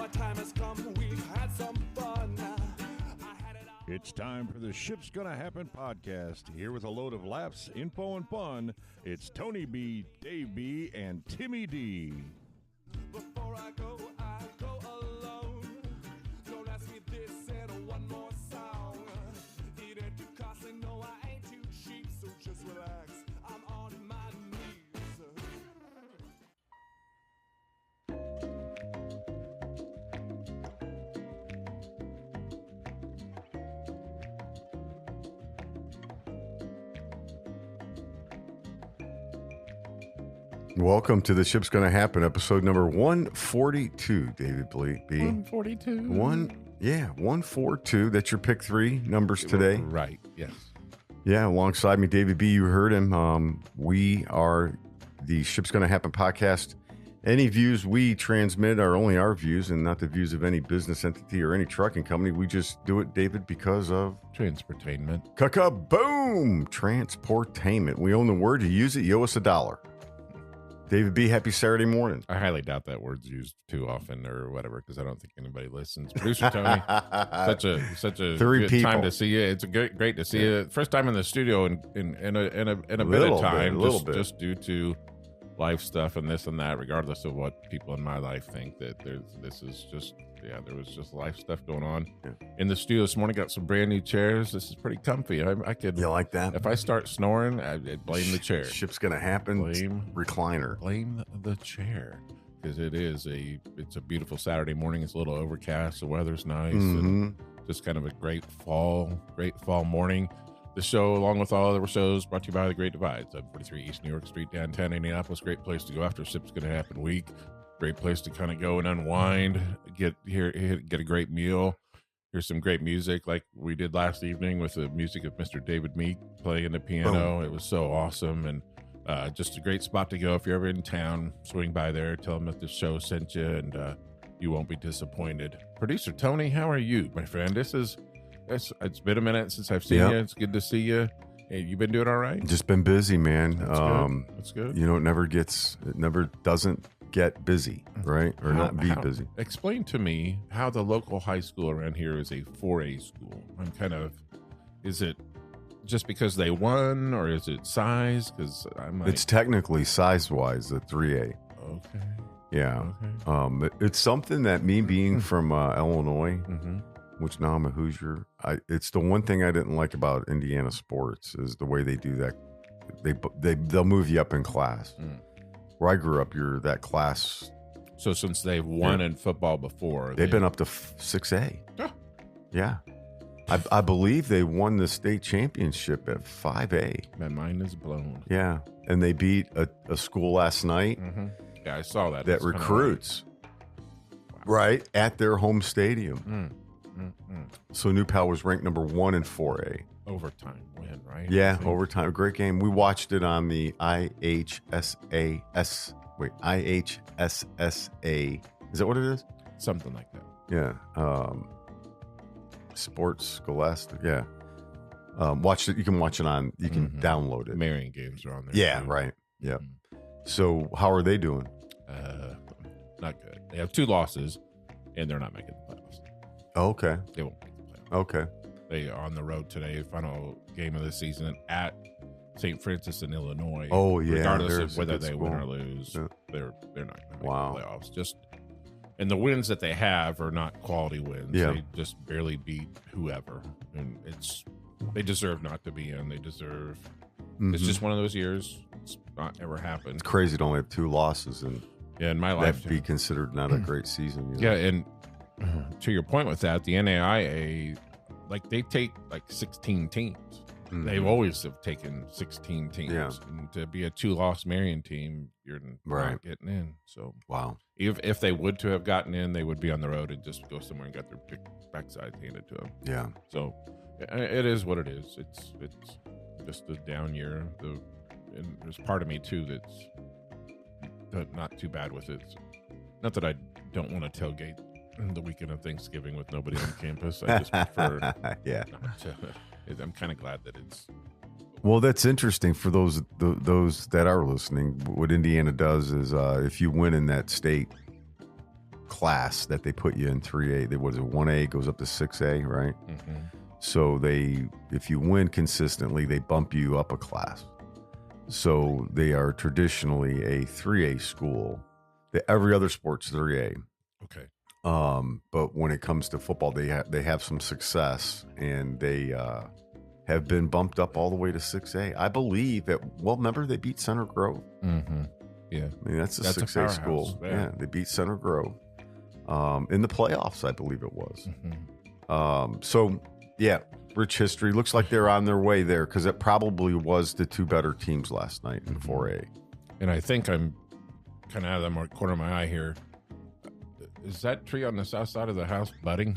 our time has come. We've had some fun. It's time for the Ship's Gonna Happen podcast. Here with a load of laughs, info, and fun, it's Tony B, Dave B, and Timmy D. Before I go alone. Don't ask me this and one more song. It ain't too costly, no, I ain't too cheap, so just relax. I'm on my knees. Welcome to the Ship's Gonna Happen, episode number 142, David B. 142. 142. That's your pick three numbers today. Right, yes. Yeah, alongside me, David B. You heard him. We are the Ship's Gonna Happen podcast. Any views we transmit are only our views and not the views of any business entity or any trucking company. We just do it, David, because of Transportainment. boom, transportainment. We own the word. You use it, you owe us $1. David B., happy Saturday morning. I highly doubt that word's used too often or whatever, because I don't think anybody listens. Producer Tony, such a Three good people. time to see you. It's great to see you. First time in the studio in a bit Little of time, bit. just due to life stuff and this and that. Regardless of what people in my life think, that there was just life stuff going on in the studio this morning. Got some brand new chairs. This is pretty comfy. I could. You like that? If I start snoring, I'd blame the chair. Ship's Gonna Happen. Recliner. Blame the chair, because it's a beautiful Saturday morning. It's a little overcast. The weather's nice, and just kind of a great fall morning. The show, along with all other shows, brought to you by The Great Divide, 743 East New York Street, downtown Indianapolis. Great place to go after Ship's Gonna Happen week. Great place to kind of go and unwind, get a great meal. Here's some great music like we did last evening with the music of Mr. David Meek playing the piano. It was so awesome, and just a great spot to go if you're ever in town. Swing by there, tell them that the show sent you, and you won't be disappointed. Producer Tony, how are you, my friend? It's been a minute since I've seen you. It's good to see you. Hey, you been doing all right? Just been busy, man. That's good. You know, it never doesn't get busy, right? Or not be busy. Explain to me how the local high school around here is a 4A school. Is it just because they won, or is it size? Because it's technically size-wise a 3A. Okay. Yeah. Okay. It's something that me being from Illinois, Mm-hmm. which now I'm a Hoosier, it's the one thing I didn't like about Indiana sports is the way they do that. They'll move you up in class. Where I grew up, you're that class. So since they've won in football before, they've been up to 6A. Yeah. Yeah. I believe they won the state championship at 5A. My mind is blown. Yeah. And they beat a school last night. Mm-hmm. Yeah, I saw that. That recruits, right, at their home stadium. So New Pal was ranked number 1 in 4A. Overtime win, right? Yeah, overtime. Great game. We watched it on the IHSSA. Is that what it is? Something like that. Yeah. Sports Scholastic. Yeah. Watch it. You can watch it on. You can download it. Marion games are on there. Yeah. too. Right. Yeah. So how are they doing? Not good. They have 2 losses, and they're not making the playoffs. Okay. They won't make the playoffs. Okay. They are on the road today, final game of the season at St. Francis in Illinois. Oh, yeah. Regardless there's of whether a good they school. win or lose, Yeah. they're not going to make Wow. the playoffs. And the wins that they have are not quality wins. Yeah. They just barely beat whoever, and they deserve not to be in. They deserve. It's just one of those years. It's not ever happened. It's crazy to only have 2 losses and in my life. that be considered not a great season. You know? Yeah, and to your point with that, the NAIA, like they take like 16 teams. They've always have taken 16 teams. Yeah. And to be a 2-loss Marion team, you're not getting in. So Wow. if they would to have gotten in, they would be on the road and just go somewhere and got their big backside handed to them. Yeah. So it is what it is. It's just a down year. And there's part of me too that's not too bad with it. Not that I don't want to tailgate the weekend of Thanksgiving with nobody on campus. I just prefer yeah. not to. I'm kind of glad that it's. Well, that's interesting for those that are listening. What Indiana does is if you win in that state, class that they put you in 3A. They was it 1A goes up to 6A, right? Mm-hmm. So if you win consistently, they bump you up a class. So they are traditionally a 3A school. Every other sport's 3A. Okay. But when it comes to football, they have some success, and they have been bumped up all the way to 6A. I believe remember they beat Center Grove. Mm-hmm. Yeah, I mean that's a 6A school. Yeah, they beat Center Grove in the playoffs, I believe it was. Mm-hmm. So yeah, rich history. Looks like they're on their way there because it probably was the two better teams last night in 4A. And I think I'm kind of out of the corner of my eye here. Is that tree on the south side of the house budding?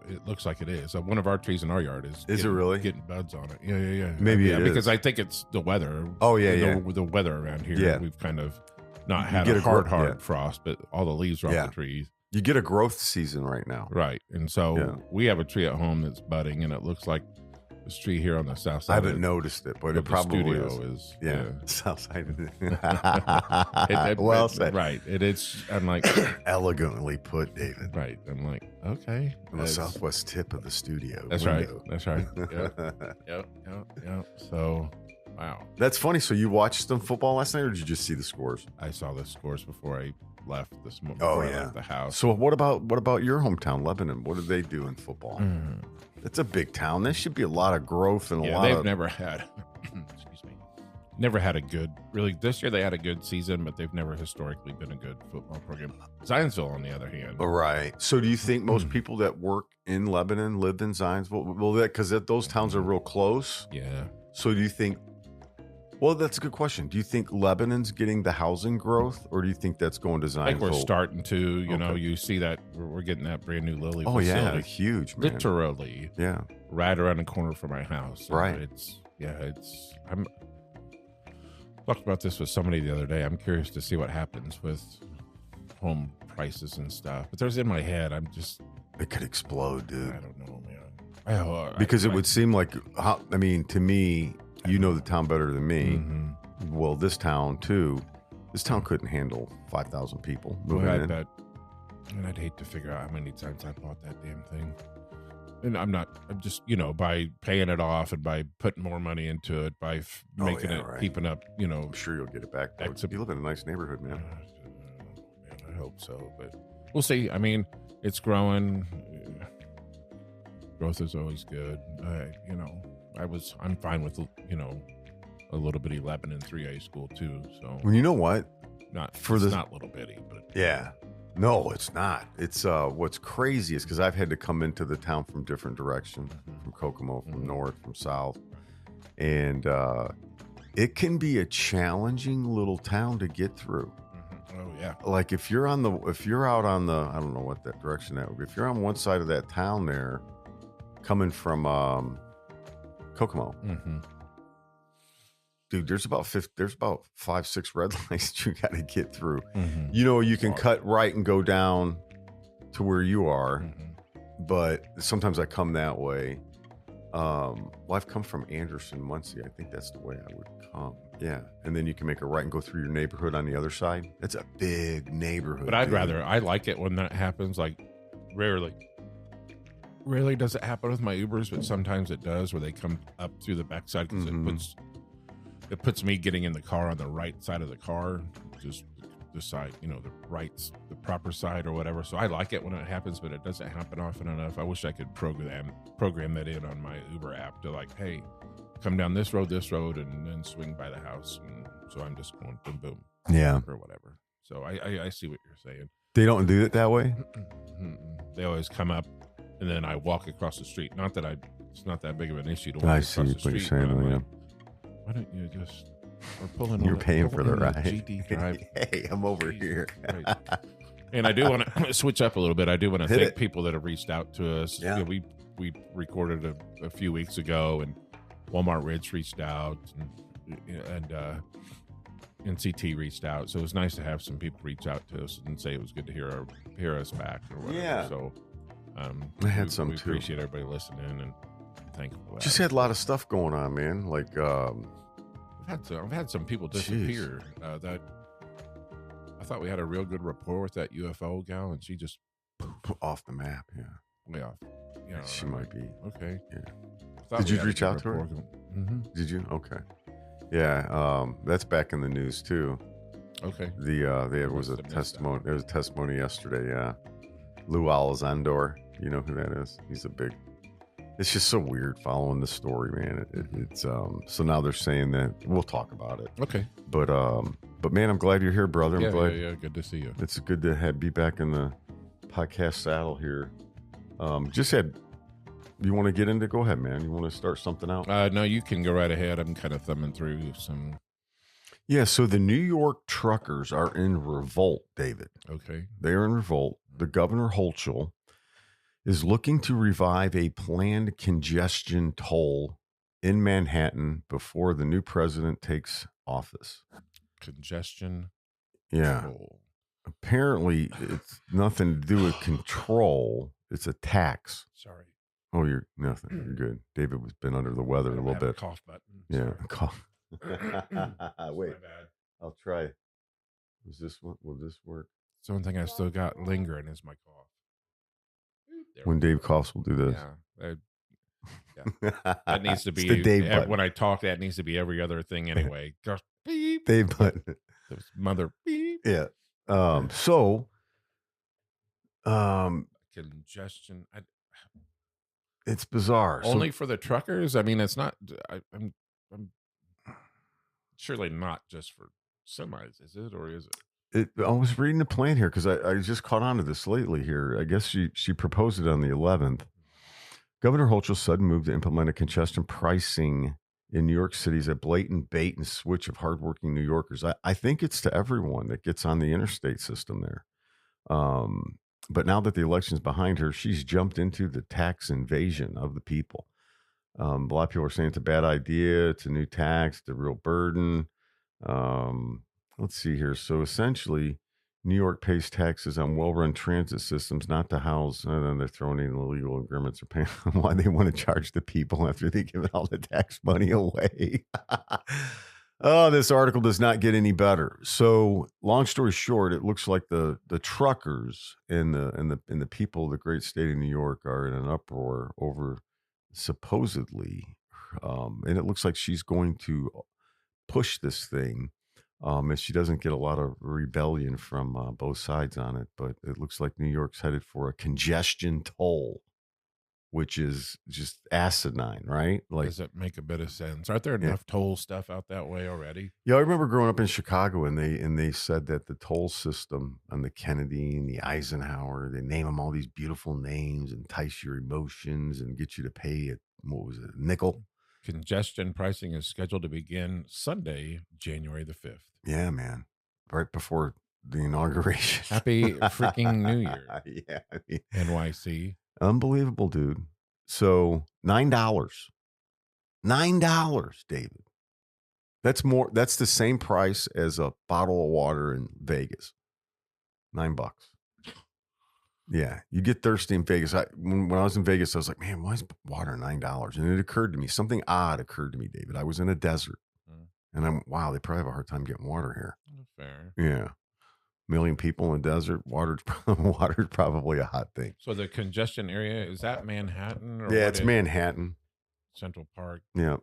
It looks like it is. One of our trees in our yard is it really getting buds on it? Yeah. Maybe it because is. I think it's the weather. Oh yeah, the weather around here. Yeah. We've kind of not had a hard frost, but all the leaves are off the trees. You get a growth season right now, right? And so we have a tree at home that's budding, and it looks like this tree here on the south side. I haven't noticed it, but it probably is. Yeah. South side of it. Well said. Right. It's, I'm like, elegantly put, David. Right. I'm like, okay. On the southwest tip of the studio. That's window. right. That's right. Yep. So, wow. That's funny. So you watched some football last night, or did you just see the scores? I saw the scores before I left this morning. I left the house. So what about your hometown, Lebanon? What do they do in football? It's a big town. There should be a lot of growth and they've never had a good, really, this year they had a good season, but they've never historically been a good football program. Zionsville, on the other hand. Right. So do you think most people that work in Lebanon lived in Zionsville? Well, because those towns are real close. Yeah. So do you think, well, that's a good question. Do you think Lebanon's getting the housing growth, or do you think that's going to Zionsville? I think we're starting to, you know, you see that we're getting that brand new Lily facility. Yeah, huge, man. Literally. Yeah. Right around the corner from my house. Right. I'm talked about this with somebody the other day. I'm curious to see what happens with home prices and stuff. But there's in my head, it could explode, dude. I don't know, man. Because it would seem like, to me, you know the town better than me. Mm-hmm. Well, this town too. This town couldn't handle 5,000 people moving in. Bet. And I'd hate to figure out how many times I bought that damn thing. And I'm just, by paying it off and by putting more money into it, by making it, keeping up, I'm sure you'll get it back. You live in a nice neighborhood, man. Man, I hope so, but we'll see. I mean, it's growing. Growth is always good. I'm fine with, a little bitty Lebanon 3A school too. So, well, you know what? Not little bitty, but yeah. No, it's not. It's what's crazy is because I've had to come into the town from different directions, from Kokomo, from north, from south, and it can be a challenging little town to get through. Oh yeah. Like if you're out on the, I don't know what that direction that would be. If you're on one side of that town there, coming from Kokomo. Dude, there's about 5-6 red lights that you got to get through. You can cut right and go down to where you are, but sometimes I come that way. I've come from Anderson, Muncie. I think that's the way I would come. Yeah, and then you can make a right and go through your neighborhood on the other side. That's a big neighborhood. But I like it when that happens. Like rarely does it happen with my Ubers, but sometimes it does, where they come up through the backside because it puts me getting in the car on the right side of the car, just the side, the proper side or whatever. So I like it when it happens, but it doesn't happen often enough. I wish I could program that in on my Uber app to like, hey, come down this road, and then swing by the house. And so I'm just going boom, boom. Yeah. Or whatever. So I see what you're saying. They don't do it that way? They always come up and then I walk across the street. Not that it's not that big of an issue to walk across the street. I see what you're saying, why don't you just... We're pulling. You're paying for the ride. GD drive. Hey, I'm over here. Right. And I do want to switch up a little bit. I do want to thank people that have reached out to us. Yeah. We recorded a few weeks ago, and Walmart Ridge reached out, and NCT reached out. So it was nice to have some people reach out to us and say it was good to hear us back or whatever. Yeah. So I had some we too. appreciate everybody listening and thankful for that. Just had a lot of stuff going on, man. Like I've had some people disappear that I thought we had a real good rapport with that UFO gal, and she just Off the map, yeah. way off. Yeah, She might be. okay. Yeah. Did you reach out to her? Mm-hmm. Did you? Okay. Yeah, that's back in the news too. Okay. There was a testimony. There was a testimony yesterday. Yeah, Lou Alessandro. You know who that is? He's a big. It's just so weird following the story, man. It's so now they're saying that we'll talk about it. Okay. But man, I'm glad you're here, brother. I'm glad. Yeah. Good to see you. It's good to be back in the podcast saddle here. You want to get into? Go ahead, man. You want to start something out? No, you can go right ahead. I'm kind of thumbing through some. Yeah. So the New York truckers are in revolt, David. Okay. They are in revolt. The Governor Hochul is looking to revive a planned congestion toll in Manhattan before the new president takes office. Congestion. Yeah. Toll. Apparently, it's nothing to do with control. It's a tax. Sorry. Oh, you're nothing. You're good. David was been under the weather a little bit. A cough button. Yeah, Sorry. cough. Wait, My bad. I'll try. Was this one? Will this work? It's the one thing I still got lingering is my cough. When Dave coughs, we'll do this. Yeah. That needs to be the Dave button. when I talk. That needs to be every other thing anyway. Just beep. Dave button. Those mother beep. Yeah. Congestion. It's bizarre. Only for the truckers. I mean, it's not. I'm surely not just for semis, is it, or is it? I was reading the plan here because I just caught on to this lately here. I guess she proposed it on the 11th. Governor Hochul's sudden move to implement a congestion pricing in New York City is a blatant bait and switch of hardworking New Yorkers. I think it's to everyone that gets on the interstate system there. But now that the election's behind her, she's jumped into the tax invasion of the people. A lot of people are saying it's a bad idea. It's a new tax, it's a real burden. Let's see here. So essentially, New York pays taxes on well-run transit systems, not to house, and then they're throwing in illegal agreements or paying why they want to charge the people after they give all the tax money away. Oh, this article does not get any better. So, long story short, it looks like the truckers and the people of the great state of New York are in an uproar over supposedly, and it looks like she's going to push this thing. If she doesn't get a lot of rebellion from both sides on it, but it looks like New York's headed for a congestion toll, which is just asinine, right? Like, Does it make a bit of sense? Aren't there enough toll stuff out that way already? Yeah, I remember growing up in Chicago, and they said that the toll system on the Kennedy and the Eisenhower, they name them all these beautiful names, entice your emotions, and get you to pay a nickel. Congestion pricing is scheduled to begin Sunday, January the 5th. Yeah, man, right before the inauguration. Happy freaking New Year. Yeah, I mean, NYC. Unbelievable, dude. So $9, David. That's more. That's the same price as a bottle of water in Vegas. $9. Yeah, you get thirsty in Vegas. When I was in Vegas, I was like, man, why is water $9? And it occurred to me, something odd occurred to me, David. I was in a desert, and wow, they probably have a hard time getting water here. Fair. Yeah. Million people in the desert, water's probably a hot thing. So the congestion area, is that Manhattan? Or yeah, it's Manhattan. Central Park. Yeah.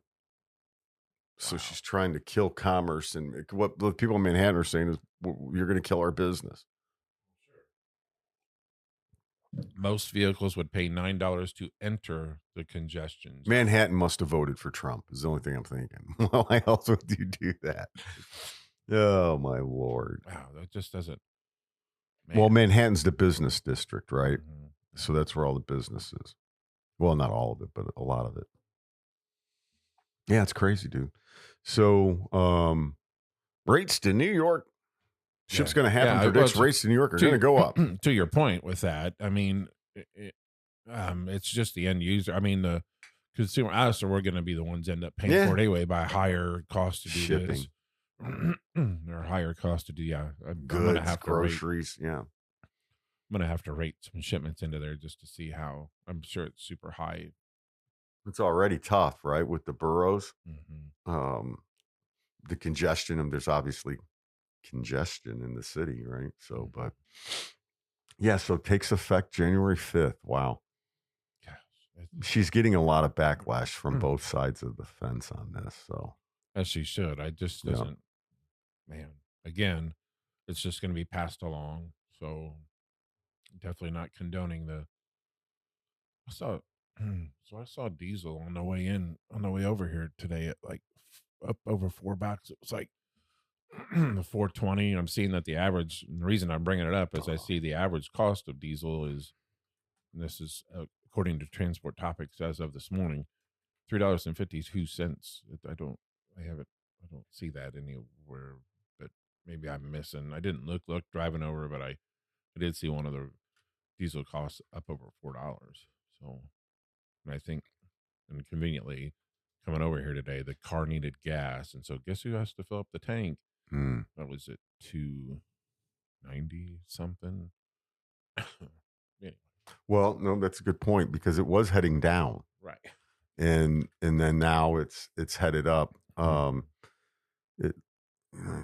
So she's trying to kill commerce. And what the people in Manhattan are saying is, you're going to kill our business. Most vehicles would pay $9 to enter the congestion zone. Manhattan must have voted for Trump is the only thing I'm thinking. Why else would you do that? Oh, my Lord. Wow, that just doesn't. Well, Manhattan's the business district, right? Mm-hmm. So that's where all the business is. Well, not all of it, but a lot of it. Yeah, it's crazy, dude. So rates to New York. Ship's going to happen. Predicts rates to New York are going to go up. To your point with that, I mean, it's just the end user. I mean, the consumer, us, or we're going to be the ones end up paying for it anyway by higher cost to do shipping. This. Or higher cost to do, I'm goods, gonna have to groceries, I'm gonna have to rate some shipments into there just to see how. I'm sure it's super high. It's already tough, right, with the boroughs. Mm-hmm. The congestion, and there's obviously congestion in the city, right? So, but yeah, so it takes effect January 5th. Wow. She's getting a lot of backlash from both sides of the fence on this. So, as she should. I just doesn't, man. Again, it's just going to be passed along. So definitely not condoning the. I saw, I saw diesel on the way on the way over here today at like up over $4. It was like the 420. I'm seeing that the average. And the reason I'm bringing it up is I see the average cost of diesel is, and this is according to Transport Topics as of this morning, $3.52. I don't see that anywhere, but maybe I'm missing. I didn't look driving over, but I did see one of the diesel costs up over $4. So, and I think, and conveniently, coming over here today, the car needed gas, and so guess who has to fill up the tank? That was at 290 something. Anyway. well, no, that's a good point because it was heading down, Right. and then now it's headed up. United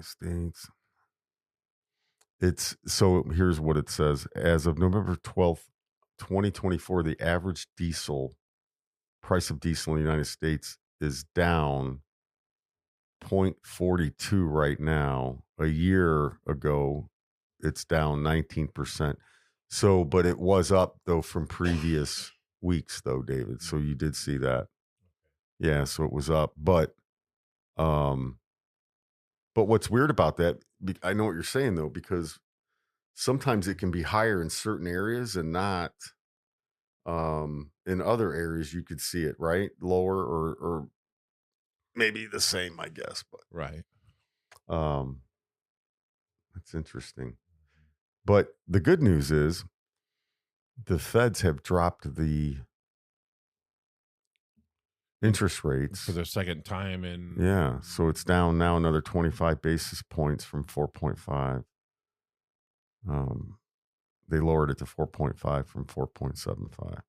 States. It's so here's what it says: as of November 12th, 2024, the average price of diesel in the United States is down 0.42 right now. A year ago, it's down 19%. So, but it was up though from previous weeks though, David. So you did see that. Yeah, so it was up. But what's weird about that, I know what you're saying though, because sometimes it can be higher in certain areas and not in other areas you could see it, right? Lower or maybe the same, I guess. But Right. That's interesting. But the good news is the feds have dropped the interest rates For the second time in. Yeah, so it's down now another 25 basis points from 4.5. They lowered it to 4.5 from 4.75. The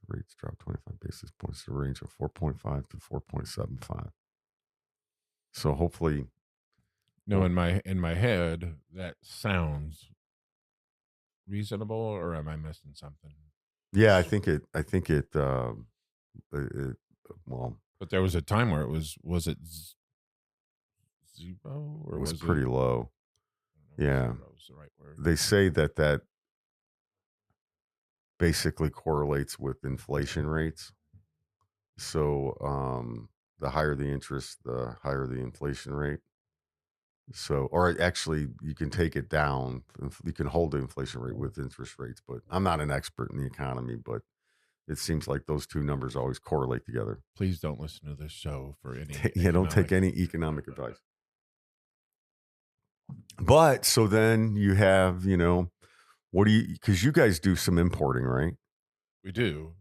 rates dropped 25 basis points to a range of 4.5 to 4.75. So hopefully, No, in my head, that sounds reasonable, or am I missing something? yeah, I think it well, But there was a time where it was it zero, or it was was pretty it? low. Yeah. Zero is the right word. They say that basically correlates with inflation rates. So the higher the interest, the higher the inflation rate. So, or actually, you can take it down. You can hold the inflation rate with interest rates. But I'm not an expert in the economy, but it seems like those two numbers always correlate together. Please don't listen to this show for any. Yeah, don't take any economic advice. But so then you have, what do you? Because you guys do some importing, right? We do.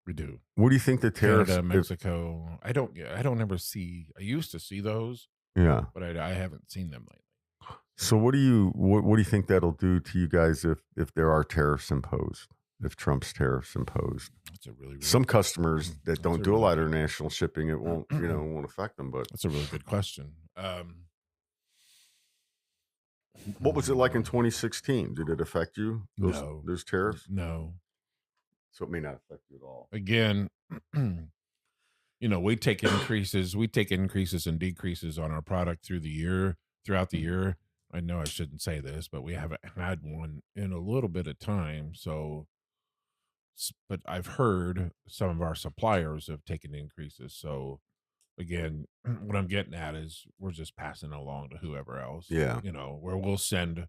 We do. What do you think the tariffs? Canada, Mexico. I don't ever see. I used to see those. Yeah, but I haven't seen them lately. So what do you think that'll do to you guys if there are tariffs imposed? If Trump's tariffs imposed? That's a really some customers that don't do a lot of international shipping, it won't won't affect them. But that's a really good question. What was it like in 2016? Did it affect you? No. Those tariffs? No. So it may not affect you at all. Again, we take increases and decreases on our product throughout the year. I know I shouldn't say this, but we haven't had one in a little bit of time. So, but I've heard some of our suppliers have taken increases. So again, what I'm getting at is we're just passing along to whoever else. Yeah. Where they'll send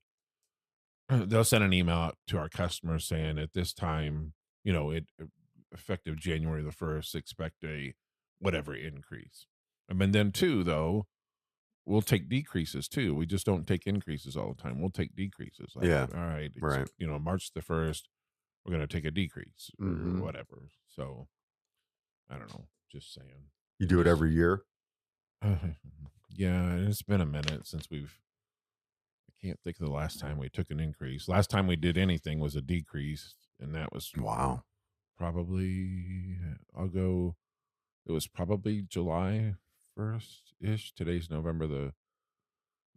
an email out to our customers saying at this time, it effective January the 1st, expect a whatever increase. And then too, though, we'll take decreases too. We just don't take increases all the time. We'll take decreases. Like, Yeah. All right. Right. March the 1st, we're going to take a decrease or Mhm. whatever. So I don't know. Just saying. You do it every year? Yeah. It's been a minute since I can't think of the last time we took an increase. Last time we did anything was a decrease. And that was Wow. probably, it was probably July 1st-ish. Today's November the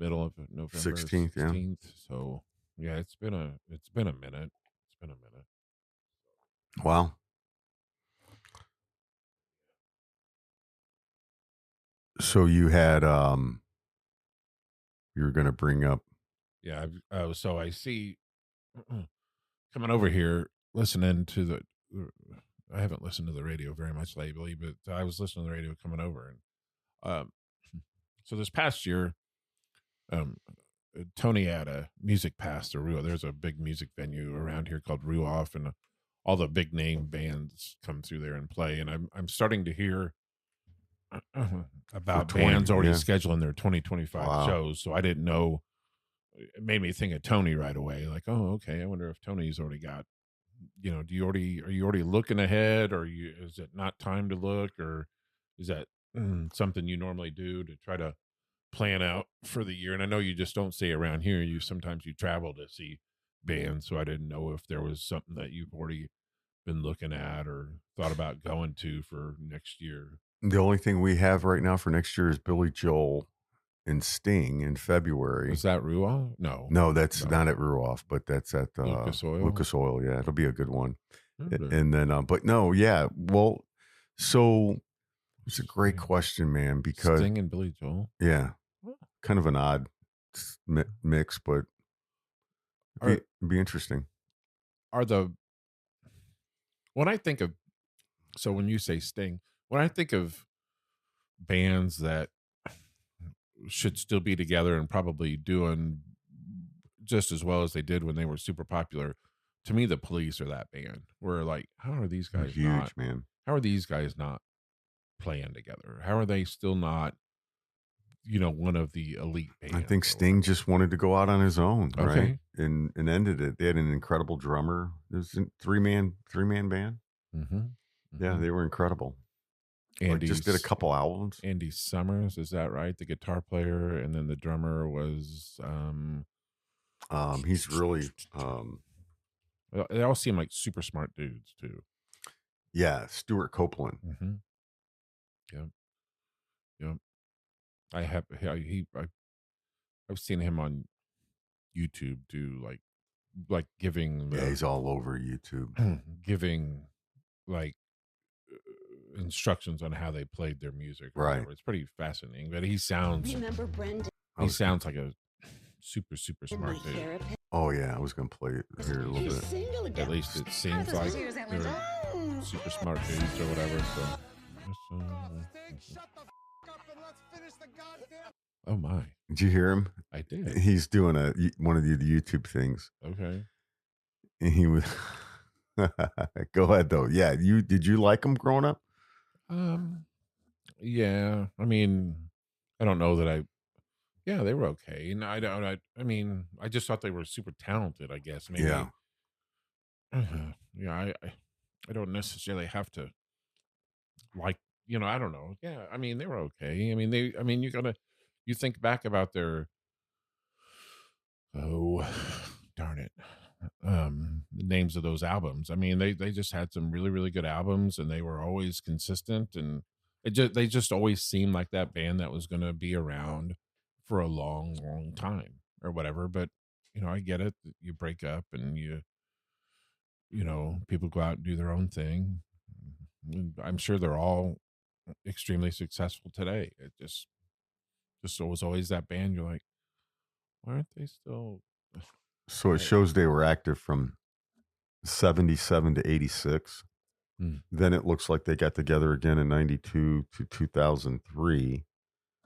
middle of November 16th, yeah. 16th. So yeah, it's been a minute. It's been a minute. Wow. So you had you were going to bring up. Yeah. So I see coming over here, listening to the. I haven't listened to the radio very much lately, but I was listening to the radio coming over, and so this past year, Tony had a music pass to Ruoff. There's a big music venue around here called Ruoff, and all the big name bands come through there and play. And I'm starting to hear about 20, bands already yeah. scheduling their 2025 Wow. shows. So I didn't know. It made me think of Tony right away. Like, oh, okay. I wonder if Tony's already got. Are you already looking ahead, or is it not time to look, or is that something you normally do to try to plan out for the year? And I know you just don't stay around here. Sometimes you travel to see bands, so I didn't know if there was something that you've already been looking at or thought about going to for next year. The only thing we have right now for next year is Billy Joel and Sting in February. Is that Ruoff? No, that's not at Ruoff, but that's at Lucas Oil? Lucas Oil. Yeah, it'll be a good one. Okay. And then, but no, yeah. Well, so it's a great question, man. Because Sting and Billy Joel. Yeah, kind of an odd mix, but it'd be interesting. When I think of, so when you say Sting, when I think of bands that should still be together and probably doing just as well as they did when they were super popular, to me, the Police are that band. Where like, how are these guys huge, man? How are these guys not playing together? How are they still not, one of the elite bands? I think Sting just wanted to go out on his own, Okay. right? And ended it. They had an incredible drummer. It was a three-man band. Mm-hmm. Yeah, they were incredible. Andy just did a couple albums. Andy Summers, is that right? The guitar player, and then the drummer was he's really they all seem like super smart dudes too. Yeah, Stuart Copeland. Mm-hmm. Yep. I've seen him on YouTube do like giving. Yeah, he's all over YouTube. Giving like instructions on how they played their music. Or Right. whatever. It's pretty fascinating. But he sounds. Remember Brendan? He sounds like a super smart dude. Oh yeah, I was gonna play it here a little bit. At least it seems like they're super smart dudes or whatever. So. Oh my! Did you hear him? I did. He's doing one of the YouTube things. Okay. And he was. Go ahead though. Yeah, did you like him growing up? Yeah. I mean, I don't know that yeah, they were okay. And I mean, I just thought they were super talented, I guess. Maybe. Yeah. Yeah. I don't necessarily have to like, I don't know. Yeah. I mean, they were okay. I mean, you think back about their, oh, darn it. The names of those albums. I mean, they just had some really, really good albums, and they were always consistent, and they just always seemed like that band that was going to be around for a long, long time or whatever. But I get it. You break up, and people go out and do their own thing. I'm sure they're all extremely successful today. It just was always that band. You're like, why aren't they still? So it shows they were active from 77 to 86. Then it looks like they got together again in 92 to 2003.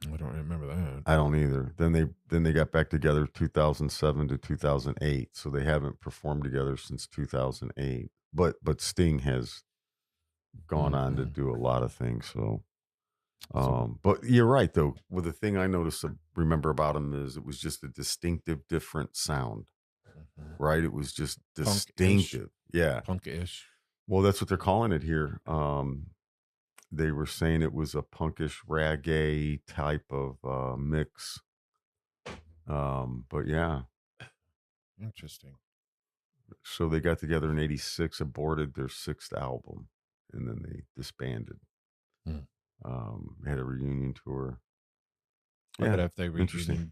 I don't remember that. I don't either. Then they got back together 2007 to 2008. So they haven't performed together since 2008. But Sting has gone on to do a lot of things. So, but you're right though. Well, the thing I noticed, remember about him is it was just a distinctive, different sound. Right? It was just distinctive. Yeah. Punk-ish. Well, that's what they're calling it here. They were saying it was a punkish reggae type of mix. But yeah. Interesting. So they got together in 86, aborted their 6th album, and then they disbanded. Had a reunion tour. Yeah, if they interesting.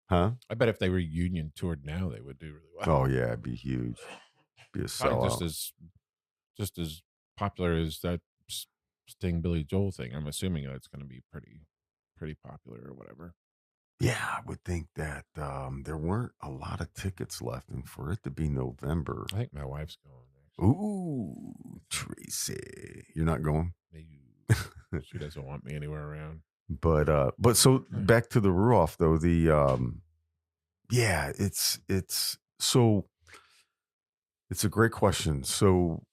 Huh? I bet if they reunion toured now, they would do really well. Oh yeah, it'd be huge. Be a Probably sellout. just as popular as that Sting Billy Joel thing. I'm assuming that's going to be pretty popular or whatever. Yeah, I would think that there weren't a lot of tickets left, and for it to be November. I think my wife's going. Actually. Ooh, Tracy, you're not going. She doesn't want me anywhere around. But so back to the Ruoff though. Yeah, it's a great question. So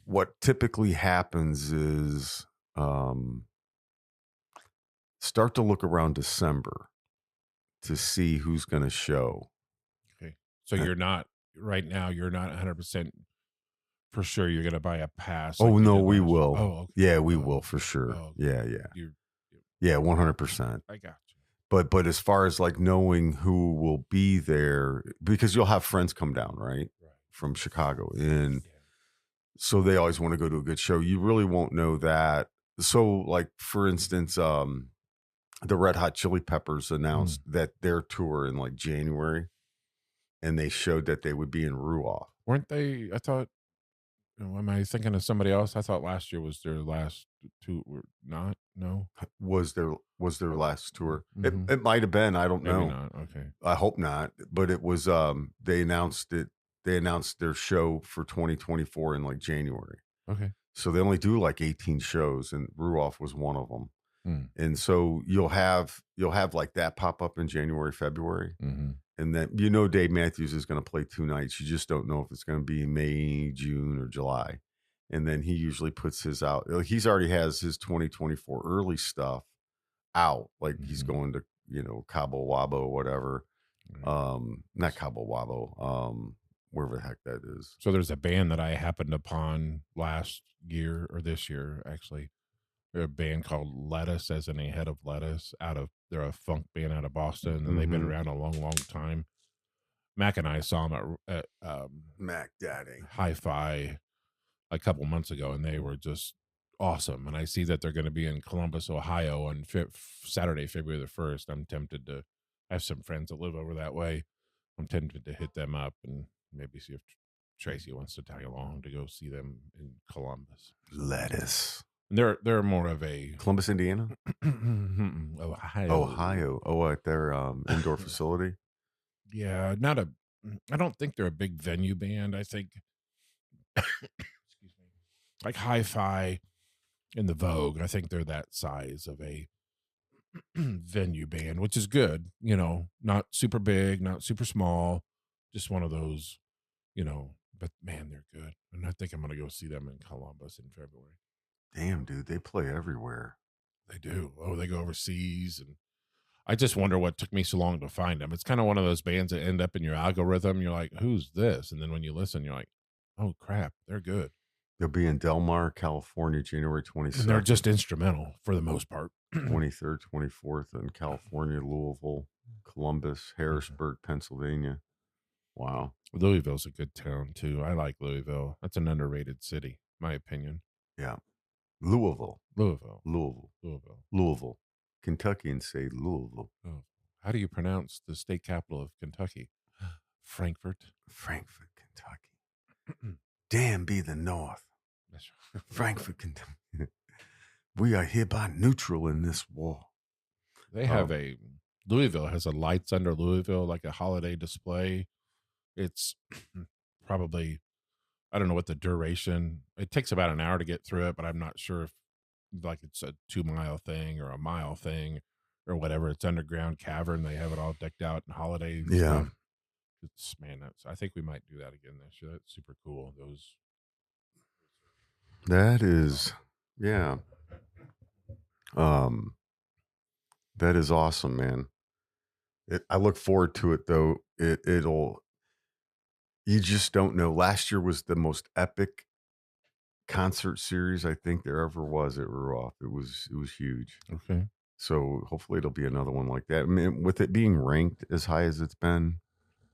what typically happens is start to look around December to see who's going to show. Okay. So you're not right now, you're not 100% for sure you're going to buy a pass. Oh, like no, did we last- will. Oh, okay. Yeah, we Oh, will okay. for sure. Oh, okay. Yeah. You- Yeah, 100%. I got you. But as far as like knowing who will be there, because you'll have friends come down, right? From Chicago. And so they always want to go to a good show. You really won't know that. So like, for instance, the Red Hot Chili Peppers announced that their tour in like January, and they showed that they would be in Ruoff. Weren't they? I thought, am I thinking of somebody else? I thought last year was their last two. Not? No. Was their last tour? Mhm. It might have been. I don't Maybe know. not. Okay. I hope not. But it was. They announced it. They announced their show for 2024 in like January. Okay. So they only do like 18 shows, and Ruoff was one of them. And so you'll have like that pop up in January, February, and then Dave Matthews is going to play 2 nights. You just don't know if it's going to be May, June, or July. And then he usually puts his out. He's already has his 2024 early stuff out. Like he's going to Cabo Wabo or whatever. Not Cabo Wabo. Wherever the heck that is. So there's a band that I happened upon last year or this year, actually. They're a band called Lettuce, as in a head of lettuce. They're a funk band out of Boston, and they've been around a long, long time. Mac and I saw them at Mac Daddy Hi-Fi a couple months ago, and they were just awesome. And I see that they're going to be in Columbus, Ohio on Saturday, February the 1st. I'm tempted to I have some friends that live over that way. I'm tempted to hit them up and maybe see if Tracy wants to tag along to go see them in Columbus. Lettuce. And they're more of a Columbus, Indiana? Ohio. Oh, at their indoor facility? Yeah, I don't think they're a big venue band. I think excuse me. Like Hi-Fi and the Vogue, I think they're that size of a venue band, which is good, not super big, not super small, just one of those, but man, they're good. And I think I'm going to go see them in Columbus in February. Damn, dude, they play everywhere. They do. Oh, they go overseas. And I just wonder what took me so long to find them. It's kind of one of those bands that end up in your algorithm. You're like, who's this? And then when you listen, you're like, oh crap, they're good. They'll be in Del Mar, California, January 22nd. And they're just instrumental for the most part. 23rd, 24th in California, Louisville, Columbus, Harrisburg, Pennsylvania. Wow. Louisville's a good town too. I like Louisville. That's an underrated city, my opinion. Yeah. Louisville. Louisville. Kentuckians say Louisville. Oh. How do you pronounce the state capital of Kentucky? Frankfort, Kentucky. Damn be the North. That's Frankfort, Kentucky. We are hereby neutral in this war. They have Louisville has a lights under Louisville, like a holiday display. It's probably, I don't know what the duration. It takes about an hour to get through it, but I'm not sure if like it's a 2-mile thing or a mile thing or whatever. It's underground cavern. They have it all decked out in holiday stuff. It's I think we might do that again this year. That's super cool. That is, yeah. That is awesome, man. I look forward to it though. You just don't know. Last year was the most epic concert series I think there ever was at Ruoff. It was huge. Okay. So hopefully it'll be another one like that. I mean, with it being ranked as high as it's been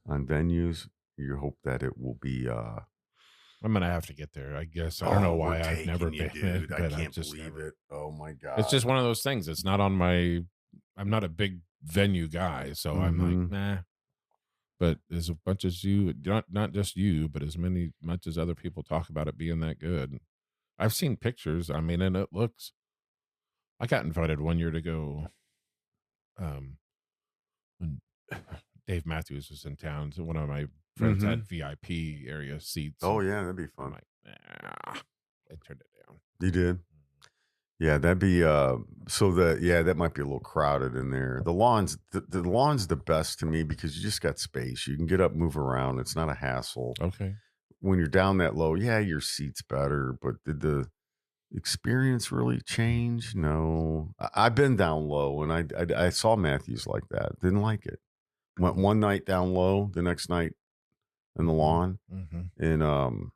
on venues, you hope that it will be. I'm gonna have to get there, I guess. I don't know why I've never been. Dude, I can't believe it. Oh my god! It's just one of those things. It's not on my. I'm not a big venue guy. So I'm like, nah. But as much as you, not just you, but as much as other people talk about it being that good, I've seen pictures. I mean, and it looks. I got invited one year to go. When Dave Matthews was in town, so one of my friends had VIP area seats. Oh yeah, that'd be I'm fun. like, nah. I turned it down. You did? Yeah, that'd be that might be a little crowded in there. The lawn's the best to me because you just got space. You can get up, move around. It's not a hassle. Okay. When you're down that low, yeah, your seat's better, but did the experience really change? No. I've been down low and I saw Matthews like that. Didn't like it. Went one night down low, the next night in the lawn. And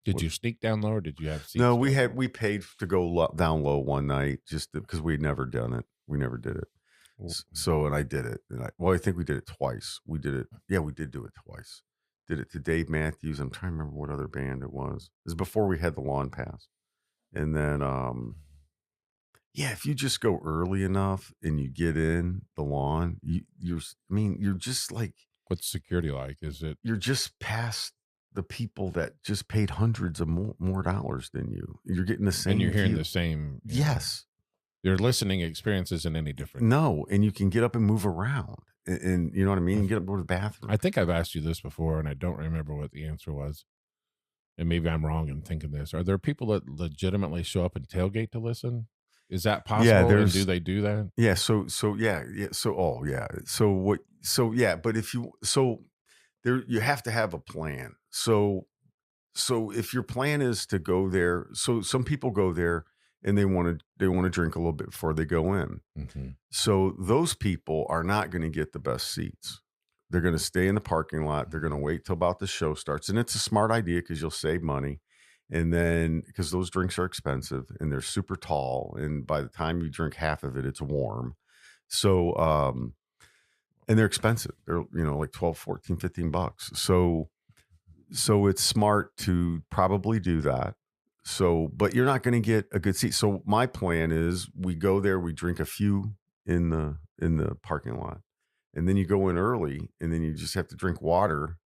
did you sneak down low or did you have seats? No, we paid to go down low one night just because we'd never done it. We never did it. So, and I did it. And I think we did it twice. We did it. Yeah, we did do it twice. Did it to Dave Matthews. I'm trying to remember what other band it was. It was before we had the lawn pass. And then, if you just go early enough and you get in the lawn, you're just like. What's security like? You're just past the people that just paid hundreds of more dollars than you. You're getting the same. And you're hearing view. the same. Yes. Your listening experience isn't any different. No. And you can get up and move around. And you know what I mean? You get up and go to the bathroom. I think I've asked you this before and I don't remember what the answer was. And maybe I'm wrong in thinking this. Are there people that legitimately show up and tailgate to listen? Is that possible? Yeah, and do they do that? Yeah. So yeah. So, but there, you have to have a plan. So if your plan is to go there, so some people go there and they want to drink a little bit before they go in. So those people are not going to get the best seats. They're going to stay in the parking lot. They're going to wait till about the show starts. And it's a smart idea because you'll save money. And then because those drinks are expensive and they're super tall. And by the time you drink half of it, it's warm. So, and they're expensive. They're, like 12, 14, 15 bucks. So it's smart to probably do that. So, but you're not going to get a good seat. So my plan is we go there, we drink a few in the parking lot. And then you go in early and then you just have to drink water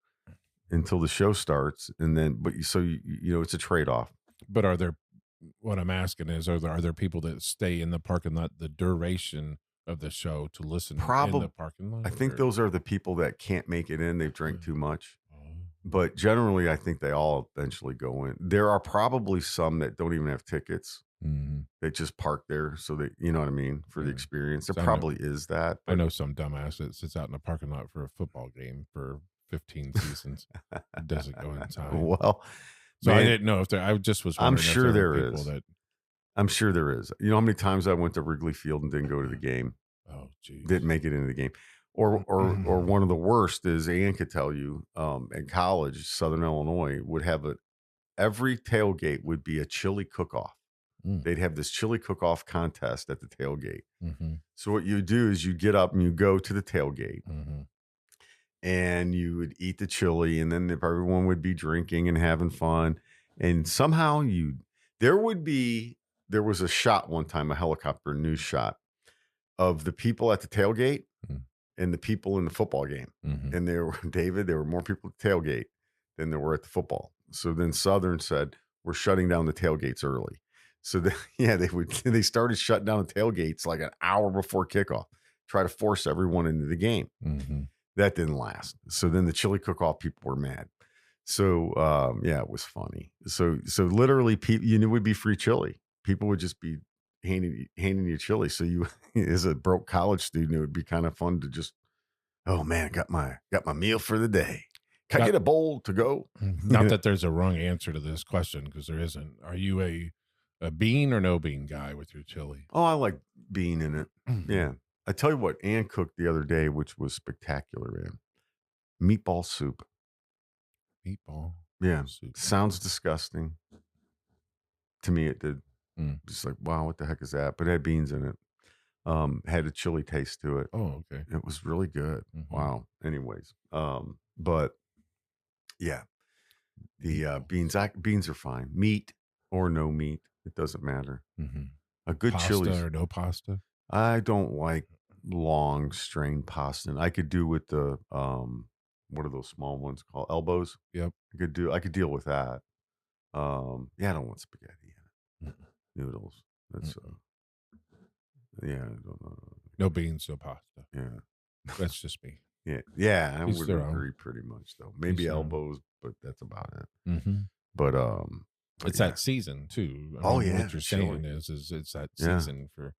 until the show starts. And then, it's a trade-off. But what I'm asking is, are there people that stay in the parking lot the duration of the show to listen in the parking lot? I think those are the people that can't make it in. They've drank too much. But generally, I think they all eventually go in. There are probably some that don't even have tickets. They just park there so that, you know what I mean, for the experience. There probably is that. I know some dumbass that sits out in the parking lot for a football game for 15 seasons. Doesn't go inside. Well, so man, I didn't know if there. I just was wondering. I'm sure there is. I'm sure there is. You know how many times I went to Wrigley Field and didn't go to the game? Oh, geez. Didn't make it into the game. Or one of the worst is, Ann could tell you, in college, Southern Illinois would have every tailgate would be a chili cook-off. They'd have this chili cook-off contest at the tailgate. So what you do is you get up and you go to the tailgate and you would eat the chili, and then everyone would be drinking and having fun. And somehow there was a shot one time, a helicopter news shot of the people at the tailgate and the people in the football game. And there were more people at the tailgate than there were at the football. So then Southern said, we're shutting down the tailgates early. So they started shutting down the tailgates like an hour before kickoff, try to force everyone into the game. That didn't last. So then the chili cook-off people were mad. So it was funny. So literally, it would be free chili. People would just be handing you chili. So you, as a broke college student, it would be kind of fun to just, oh man, got my meal for the day. Can I get a bowl to go? Not that there's a wrong answer to this question, because there isn't. Are you a bean or no bean guy with your chili? Oh, I like bean in it. Yeah. I tell you what, Ann cooked the other day, which was spectacular, man. Meatball soup. Meatball? Yeah. Soup. Sounds disgusting. To me, it did. Just like, wow, what the heck is that? But it had beans in it. Had a chili taste to it. Oh, okay. It was really good. Wow. Anyways. But yeah, the beans are fine. Meat or no meat, it doesn't matter. A good pasta chili or no pasta. I don't like long strained pasta. And I could do with the what are those small ones called? Elbows. Yep. I could deal with that. Yeah, I don't want spaghetti in it. Mm-mm. Noodles. That's yeah, I don't know. No beans, no pasta. Yeah. That's just me. Yeah, I Each would their own. agree pretty much though. Maybe their own. elbows, but that's about it. Mm-hmm. But It's yeah. that season too. Oh, yeah, what you're chili. saying is it's that Yeah. season for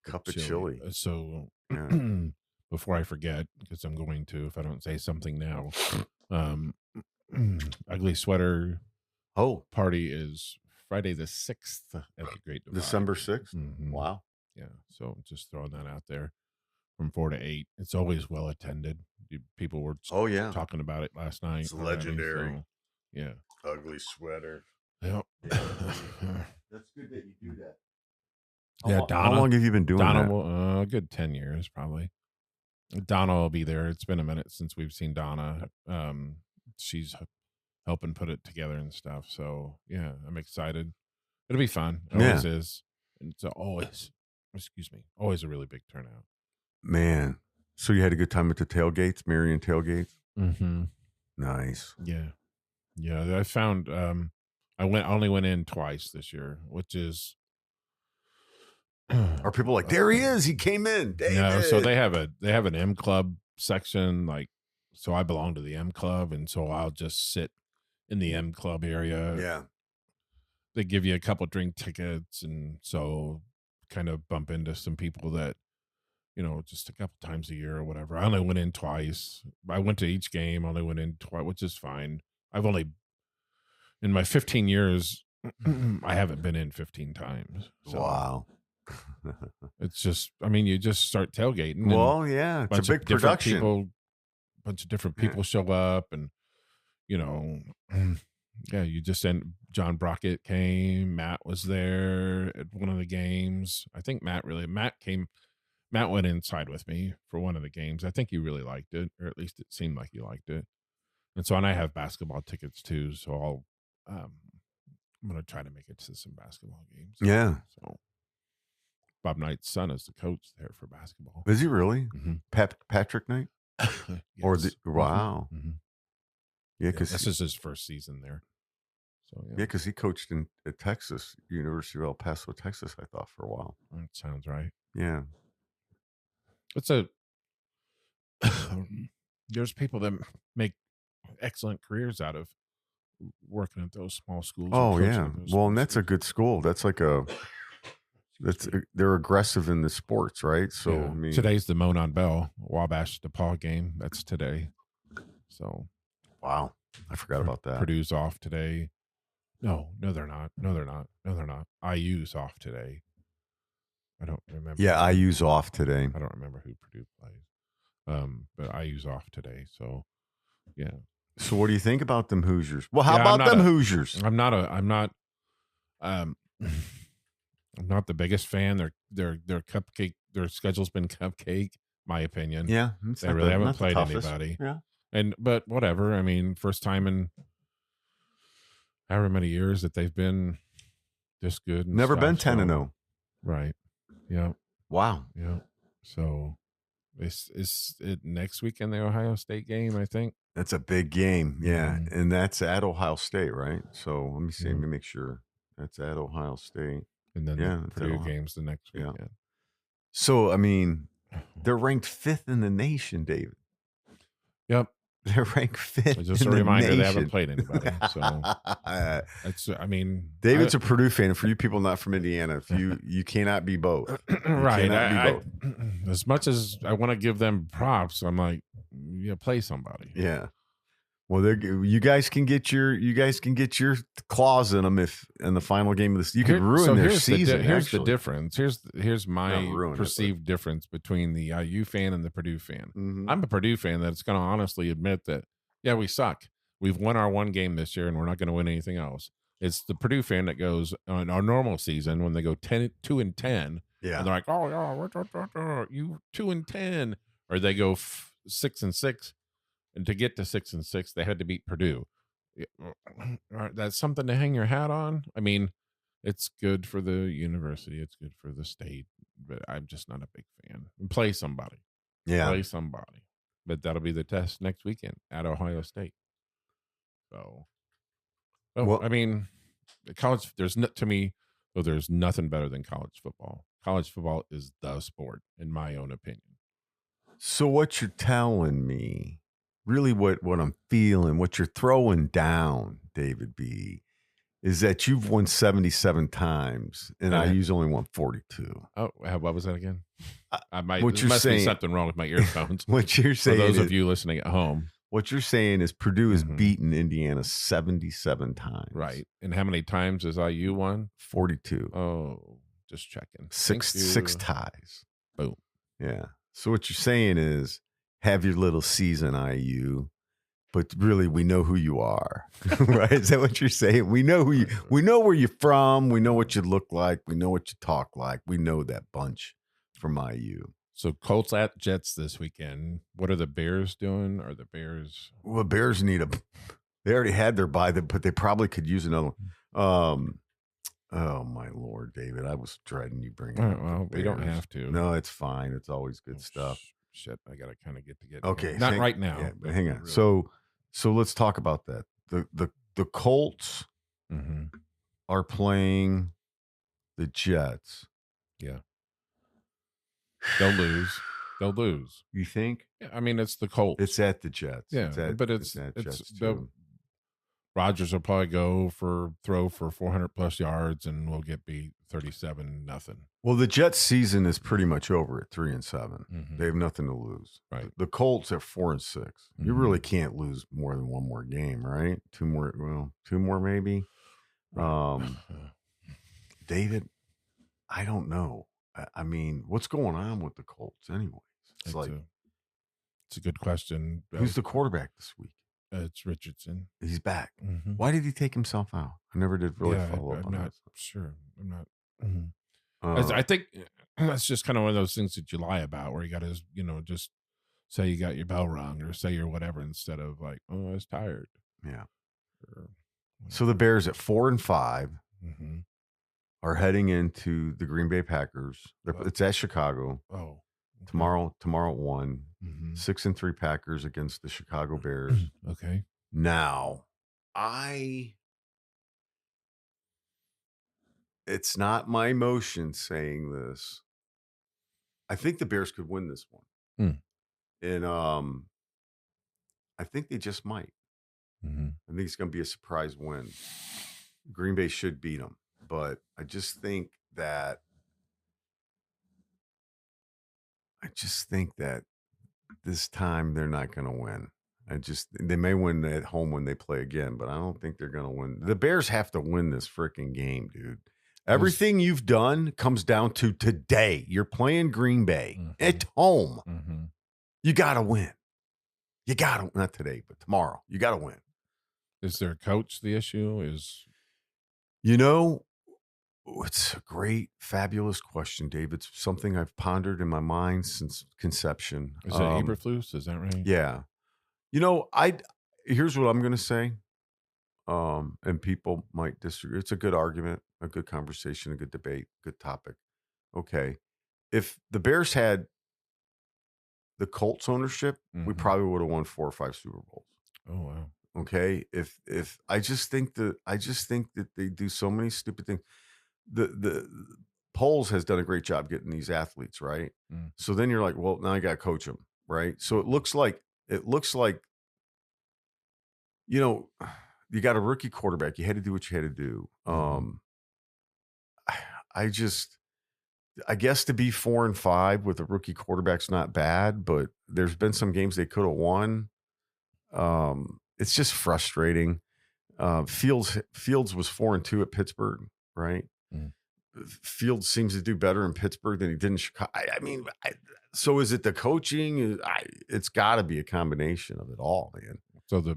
Cup of chili. So Yeah. before I forget, because I'm going to, if I don't say something now, Ugly Sweater Oh, party is Friday the 6th at the Great Divide. December 6th. Mhm. Wow. Yeah, so just throwing that out there from 4 to 8. It's always well attended. People were Oh yeah. talking about it last night. It's already, legendary. so, yeah. Ugly Sweater. Yep. That's good that you do that. Yeah, How Donna. long have you been doing Donna that? will a good 10 years probably. Donna will be there. It's been a minute since we've seen Donna. She's helping put it together and stuff. So yeah, I'm excited. It'll be fun. It always is. And it's always a really big turnout. Man. So you had a good time at the tailgates, Marion tailgates? Mm-hmm. Nice. Yeah. I found I only went in twice this year, which is Are people like, there he is, he came in, David. no. So they have an M Club section, like, so I belong to the M Club, and so I'll just sit in the M Club area. Yeah. They give you a couple drink tickets, and so kind of bump into some people that, just a couple times a year or whatever. I only went in twice. I went to each game, only went in twice, which is fine. I've only, in my 15 years, I haven't been in 15 times. So Wow. it's just, you just start tailgating. Well, yeah, it's a big production. Bunch of different people show up, and, yeah, you just end. John Brockett came. Matt was there at one of the games. I think Matt went inside with me for one of the games. I think he really liked it, or at least it seemed like he liked it. And so, and I have basketball tickets too. So I'm going to try to make it to some basketball games. Yeah. So Bob Knight's son is the coach there for basketball. Is he really? Mm-hmm. Patrick Knight? Yes. Or wow. Mm-hmm. Yeah, because this is his first season there. So yeah, because he coached at Texas, University of El Paso, Texas, I thought, for a while. That sounds right. Yeah. There's people that make excellent careers out of working at those small schools. Oh yeah. Well, and that's a good school. That's like they're aggressive in the sports, right? So yeah. Today's the Monon Bell Wabash DePaul game. That's today. So wow. I forgot about that. Purdue's off today. No, they're not. IU's off today. I don't remember. Yeah, IU's off today. I don't remember who Purdue plays. But IU's off today. So, yeah. So, what do you think about them Hoosiers? Well, how about them Hoosiers? I'm not the biggest fan. Their cupcake. Their schedule's been cupcake. My opinion. Yeah, they really haven't played anybody. Yeah. But whatever. First time in however many years that they've been this good. Never been 10-0. Right. Yeah. Wow. Yeah. So is it next weekend, the Ohio State game, I think? That's a big game. Yeah. Mm-hmm. And that's at Ohio State, right? So let me see. Let me make sure. That's at Ohio State. And then the Purdue game's the next weekend. Yeah. So, they're ranked 5th in the nation, David. Yep. They're ranked 5th. Just a reminder, they haven't played anybody. So David's a Purdue fan. For you people not from Indiana, if you cannot be both. Right. As much as I want to give them props, I'm like, play somebody. Yeah. Well, you guys can get your claws in them if in the final game of this. You could ruin their season. Here's the difference. Here's my perceived difference between the IU fan and the Purdue fan. Mm-hmm. I'm a Purdue fan that's going to honestly admit that, yeah, we suck. We've won our one game this year, and we're not going to win anything else. It's the Purdue fan that goes on our normal season when they go 2-10. Yeah, and they're like, oh yeah, you 2-10, or they go 6-6. And to get to 6-6, they had to beat Purdue. That's something to hang your hat on. It's good for the university. It's good for the state. but I'm just not a big fan. Play somebody. Yeah. Play somebody. But that'll be the test next weekend at Ohio State. So, Well- I mean, college, to me, though, there's nothing better than college football. College football is the sport, in my own opinion. So what you're telling me, really what I'm feeling, what you're throwing down, David B., is that you've won 77 times and IU's only won 42. Oh, what was that again? What There you're must saying- be something wrong with my earphones. What you're For saying those is, of you listening at home. what you're saying is Purdue has Mhm. beaten Indiana 77 times. Right. And how many times has IU won? 42. Oh, just checking. Six Thank you. ties. Boom. Yeah. So what you're saying is have your little season, IU, but really we know who you are. Right? Is that what you're saying? We know we know where you're from, we know what you look like, we know what you talk like. We know that bunch from IU. So Colts at Jets this weekend. What are the Bears doing? Are the Bears? Well, Bears they already had their bye, but they probably could use another one. Oh my Lord, David. I was dreading you bringing up the Well, we don't Bears. have to. No, it's fine. It's always good stuff. Shit, I gotta kind of get. Okay, not right now. Yeah, but hang on. really. So let's talk about that. The Colts Mhm. are playing the Jets. Yeah, they'll lose. They'll lose. You think? Yeah, I mean, it's the Colts. It's at the Jets. Yeah, but it's Jets the too. Rodgers will probably throw for 400 plus yards, and we'll get beat 37-0. Well, the Jets season is pretty much over at 3-7. Mhm. They have nothing to lose. Right. The Colts are 4-6. You Mhm. really can't lose more than one more game, right? Two more maybe. David, I don't know. I mean, what's going on with the Colts anyways? It's like, it's a good question. who's the quarterback this week? It's Richardson. He's back. Mhm. Why did he take himself out? I never did really Yeah, follow up I'm on not that. sure. I'm not. Mhm. Uh, I think that's just kind of one of those things that you lie about, where you got to, just say you got your bell rung or say you're whatever instead of like, oh, I was tired. yeah. Or, So the Bears at 4-5 mm-hmm. are heading into the Green Bay Packers. It's at Chicago Oh, okay. tomorrow at 1. Mhm. 6-3 Packers against the Chicago Bears. Okay. Now, it's not my emotion saying this. I think the Bears could win this one. And I think they just might. Mm-hmm. I think it's going to be a surprise win. Green Bay should beat them, but I just think that this time they're not going to win. They may win at home when they play again, but I don't think they're going to win. The Bears have to win this freaking game, dude. Everything you've done comes down to today. You're playing Green Bay at home. Mm-hmm. You got to win. You got to, not today, but tomorrow. You got to win. Is their coach the issue? It's a great, fabulous question, Dave. It's something I've pondered in my mind since conception. Is it Eberflus? Is that right? Yeah. Here's what I'm going to say. And people might disagree. It's a good argument, a good conversation, a good debate, good topic. Okay. If the Bears had the Colts ownership, we probably would have won 4 or 5 Super Bowls. Oh, wow. Okay. If I just think that they do so many stupid things. The Poles has done a great job getting these athletes, right? So then you're like, well, now I got to coach them, right? So it looks like you got a rookie quarterback. You had to do what you had to do. I guess to be 4-5 with a rookie quarterback's not bad, but there's been some games they could have won. It's just frustrating. Fields was 4-2 at Pittsburgh, right? Fields seems to do better in Pittsburgh than he did in Chicago. So is it the coaching? It's got to be a combination of it all, man. So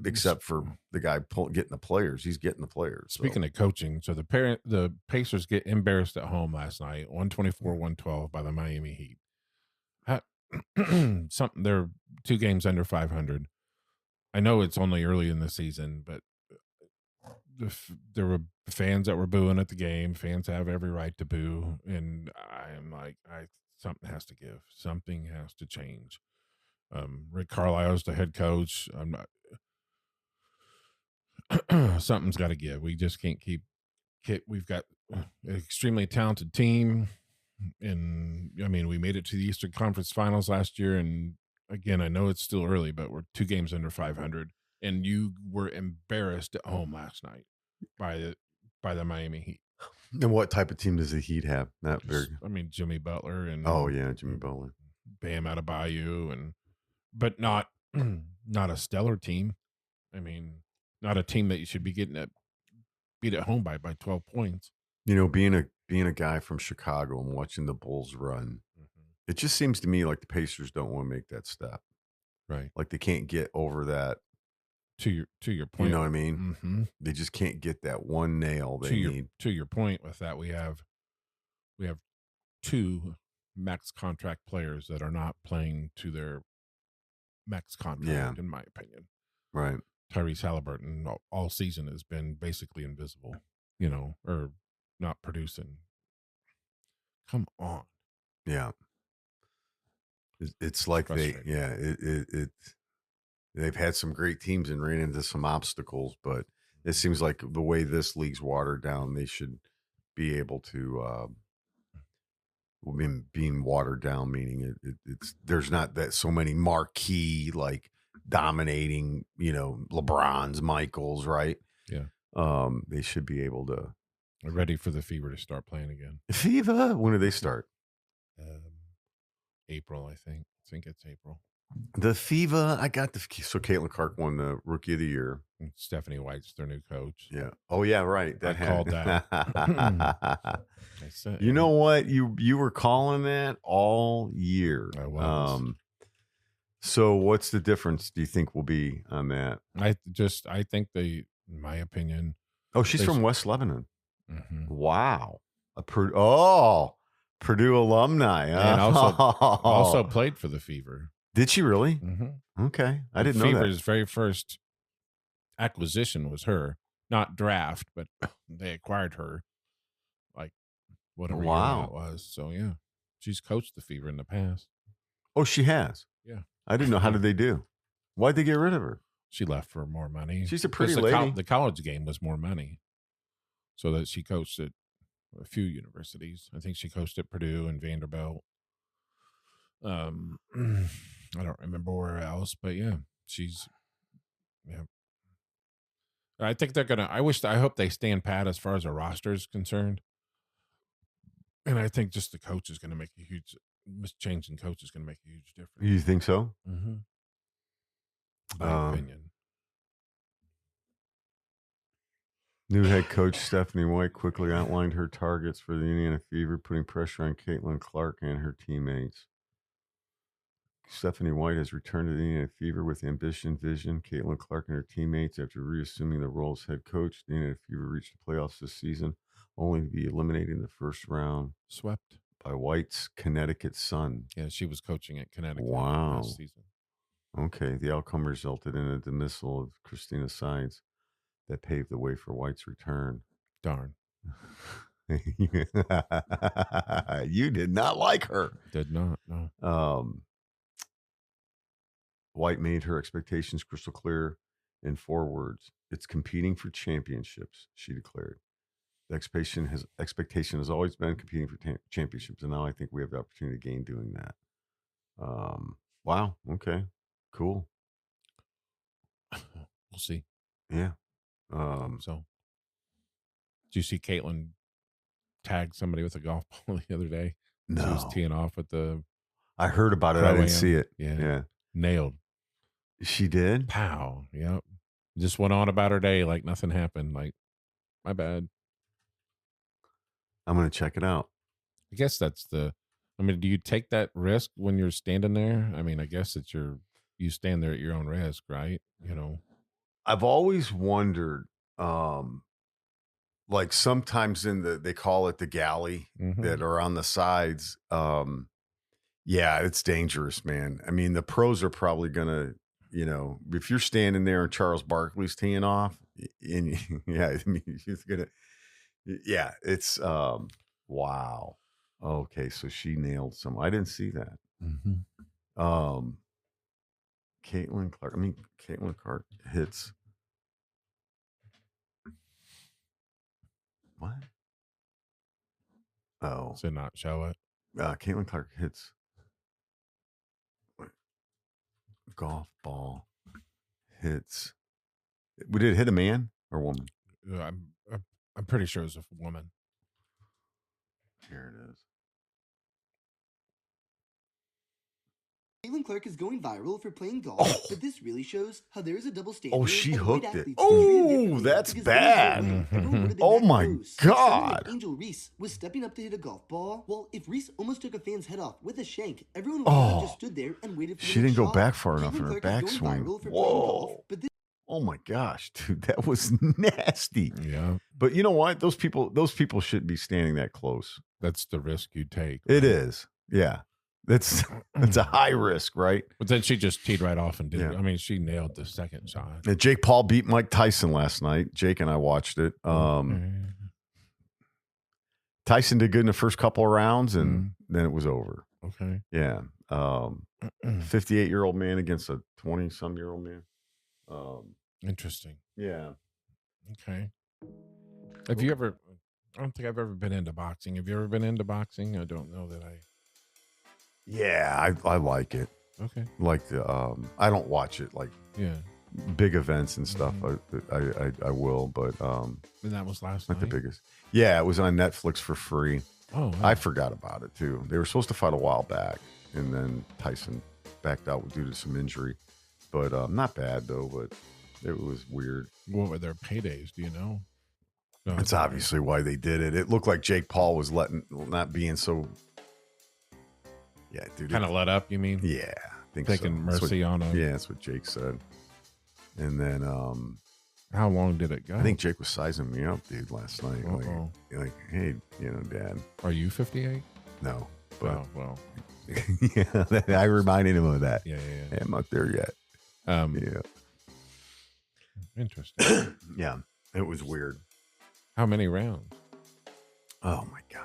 except for the guy getting the players, he's getting the players. Speaking of coaching, so the Pacers get embarrassed at home last night, 124-112 by the Miami Heat. They're 2 games under 500. I know it's only early in the season, but there were fans that were booing at the game. Fans have every right to boo, and I'm like, something has to give. Something has to change. Rick Carlisle's the head coach. I'm not. Something's got to give. We just can't keep. We've got an extremely talented team, and I mean, we made it to the Eastern Conference Finals last year, and again, I know it's still early, but we're 2 games under 500, and you were embarrassed at home last night by the Miami Heat. And what type of team does the Heat have? Not very. I mean, Jimmy Butler and Jimmy Butler, Bam Adebayo, but not a stellar team. I mean, not a team that you should be getting beat at home by 12 points. You know, being a guy from Chicago and watching the Bulls run, it just seems to me like the Pacers don't want to make that step. Right. Like they can't get over that. To your point. You know what I mean? Mm-hmm. They just can't get that one nail they need. To your point with that, we have 2 max contract players that are not playing to their max contract, in my opinion. Right. Tyrese Halliburton all season has been basically invisible, or not producing. Come on. Yeah. It's like they've had some great teams and ran into some obstacles, but it seems like the way this league's watered down, they should be able to, being watered down, meaning it's there's not that so many marquee, like dominating, LeBrons, Michaels, right? Yeah. They should be able to. Ready for the Fever to start playing again. Fever? When do they start? April, I think. I think it's April. The Fever, so Caitlin Clark won the Rookie of the Year. And Stephanie White's their new coach. Yeah. Oh yeah, right. Called that. You know what? You were calling that all year. I was. So what's the difference do you think will be on that? I think in my opinion. Oh, she's from West Lebanon. Mm-hmm. Wow. Purdue alumni. And also played for the Fever. Did she really? Mm-hmm. Okay. I didn't know that. Fever's very first acquisition was her. Not draft, but they acquired her. Like, whatever year that was. So, yeah. She's coached the Fever in the past. Oh, she has? Yeah. I didn't know. How did they do? Why'd they get rid of her? She left for more money. She's a pretty lady. The college game was more money. So that she coached at a few universities. I think she coached at Purdue and Vanderbilt. I don't remember where else, but yeah, I think they're gonna. I hope they stand pat as far as a roster is concerned, and I think just the coach is going to make a huge change in coach is going to make a huge difference. You think so? Mm-hmm. My opinion. New head coach Stephanie White quickly outlined her targets for the Indiana Fever, putting pressure on Caitlin Clark and her teammates. Stephanie White has returned to the Indiana Fever with ambition, vision. Caitlin Clark and her teammates, after reassuming the role as head coach, the Indiana Fever reached the playoffs this season, only to be eliminated in the first round. Swept by White's Connecticut Sun. Yeah, she was coaching at Connecticut last season. Okay, the outcome resulted in a dismissal of Christina Sides that paved the way for White's return. Darn. You did not like her. Did not, no. White made her expectations crystal clear in 4 words. It's competing for championships, she declared. The expectation has always been competing for championships, and now I think we have the opportunity to gain doing that. Wow. Okay. Cool. We'll see. Yeah. So, did you see Caitlin tag somebody with a golf ball the other day? No. She was teeing off at the. I heard about it. I didn't see it. Yeah. Nailed. She did? Pow. Yep. Just went on about her day like nothing happened. Like, my bad. I'm going to check it out. I guess that's do you take that risk when you're standing there? I mean, I guess it's you stand there at your own risk, right? I've always wondered, like sometimes they call it the galley that are on the sides. Yeah, it's dangerous, man. I mean, the pros are probably going to you know, if you're standing there and Charles Barkley's teeing off, and yeah, I mean, she's gonna, yeah, it's wow. Okay, so she nailed some. I didn't see that. Caitlin Clark. I mean, Caitlin Clark hits. What? Oh, So not show it. Caitlin Clark hits golf ball. Hits. Did it hit a man or woman? I'm pretty sure it was a woman. Here it is. Caitlin Clark is going viral for playing golf, but this really shows how there is a double standard. Oh, she and hooked white it. athletes Oh, treated differently that's because bad. women were everyone would have been Oh that my close. God. Someone like Angel Reese was stepping up to hit a golf ball. Well, if Reese almost took a fan's head off with a shank, everyone would have just stood there and waited for She the didn't go shot. back far enough Caitlin in her Clark is going backswing. viral for playing golf, Whoa. but this Oh my gosh, dude, that was nasty. Yeah. But you know what? Those people shouldn't be standing that close. That's the risk you take. It is. Yeah. It's a high risk, right? But then she just teed right off and did it. Yeah. I mean, she nailed the second shot. And Jake Paul beat Mike Tyson last night. Jake and I watched it. Tyson did good in the first couple of rounds, and then it was over. Okay. Yeah. 58-year-old man against a 20-some-year-old man. Interesting. Yeah. Okay. Have you ever? I don't think I've ever been into boxing. Have you ever been into boxing? I don't know that I. Yeah, I like it. Okay. Like the I don't watch it like Yeah. big events and stuff. I will, but And that was last not night. the biggest. Yeah, it was on Netflix for free. Oh, wow. I forgot about it too. They were supposed to fight a while back, and then Tyson backed out due to some injury. But not bad though. But it was weird. What were their paydays? Do you know? No, That's obviously why they did it. It looked like Jake Paul was not being so. Yeah, dude. kind of let up. You mean? Yeah, I think Taking so. That's mercy what, on him. Yeah, that's what Jake said. And then How long did it go? I think Jake was sizing me up, dude, last night. Uh-oh. Like, hey, Dad. Are you 58? No, but Oh, well. yeah, I reminded him of that. Yeah. Hey, I'm not there yet. Yeah, Interesting. yeah, it was weird. How many rounds? Oh my gosh,